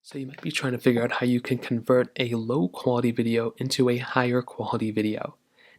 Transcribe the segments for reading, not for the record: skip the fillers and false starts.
So you might be trying to figure out how you can convert a low quality video into a higher quality video.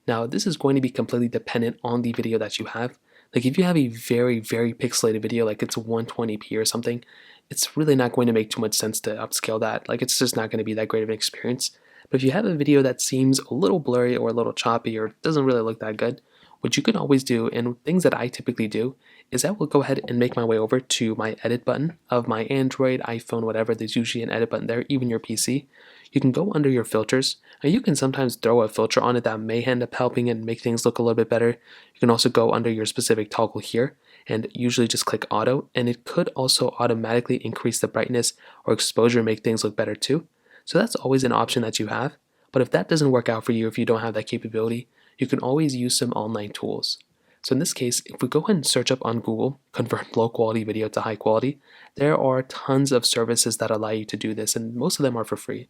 Now, this is going to be completely dependent on the video that you have. Like if you have a very pixelated video, like it's 120p or something, it's really not going to make too much sense to upscale that. Like it's just not going to be that great of an experience. But if you have a video that seems a little blurry or a little choppy or doesn't really look that good, what you can always do, and things that I typically do, is I will go ahead and make my way over to my edit button of my Android, iPhone, whatever. There's usually an edit button there, even your PC. You can go under your filters, and you can sometimes throw a filter on it that may end up helping and make things look a little bit better. You can also go under your specific toggle here, and usually just click auto, and it could also automatically increase the brightness or exposure and make things look better too. So that's always an option that you have. But if that doesn't work out for you, if you don't have that capability, you can always use some online tools. So in this case, if we go ahead and search up on Google, convert low quality video to high quality, there are tons of services that allow you to do this, and most of them are for free.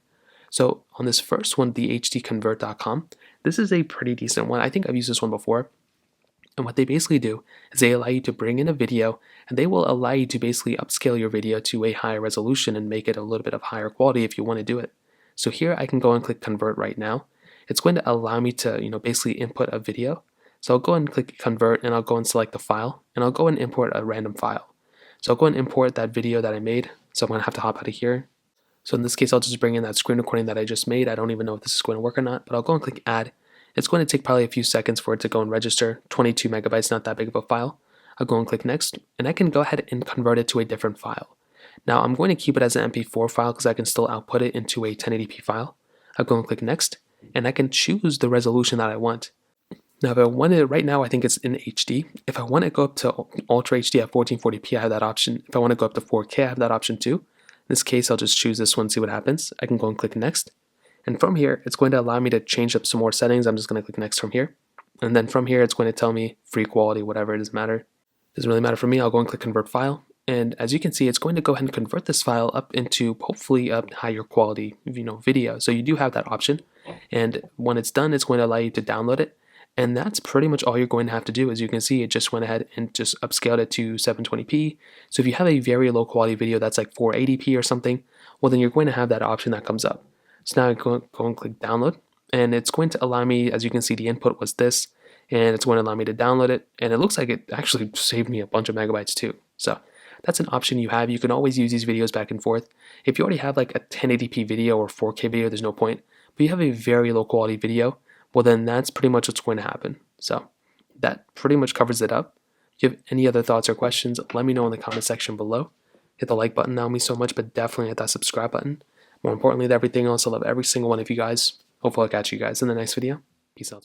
So on this first one, the hdconvert.com, this is a pretty decent one. I think I've used this one before. And what they basically do is they allow you to bring in a video, and they will allow you to basically upscale your video to a higher resolution and make it a little bit of higher quality if you want to do it. So here I can go and click convert right now. It's going to allow me to, basically input a video. So I'll go and click convert, and I'll go and select the file, and I'll go and import a random file. So I'll go and import that video that I made. So I'm going to have to hop out of here. So in this case, I'll just bring in that screen recording that I just made. I don't even know if this is going to work or not, but I'll go and click add. It's going to take probably a few seconds for it to go and register. 22 megabytes, not that big of a file. I'll go and click next, and I can go ahead and convert it to a different file. Now I'm going to keep it as an MP4 file because I can still output it into a 1080p file. I'll go and click next, and I can choose the resolution that I want. Now if I want it, right now I think it's in HD. If I want to go up to Ultra HD at 1440p, I have that option. If I want to go up to 4K, I have that option too. In this case, I'll just choose this one, see what happens. I can go and click next. And from here, it's going to allow me to change up some more settings. I'm just going to click next from here. And then from here, it's going to tell me free quality, whatever, it doesn't matter. Doesn't really matter for me. I'll go and click convert file. And as you can see, it's going to go ahead and convert this file up into hopefully a higher quality, video. So you do have that option. And when it's done, it's going to allow you to download it. And that's pretty much all you're going to have to do. As you can see, it just went ahead and just upscaled it to 720p. So if you have a very low quality video that's like 480p or something, well, then you're going to have that option that comes up. So now I go and click download, and it's going to allow me, as you can see, the input was this, and it's going to allow me to download it. And it looks like it actually saved me a bunch of megabytes too. So that's an option you have. You can always use these videos back and forth. If you already have like a 1080p video or 4K video, there's no point. But you have a very low quality video, well then that's pretty much what's going to happen. So that pretty much covers it up. If you have any other thoughts or questions, let me know in the comment section below. Hit the like button, that would mean me so much, but definitely hit that subscribe button. More importantly than everything else, I love every single one of you guys. Hopefully I'll catch you guys in the next video. Peace out.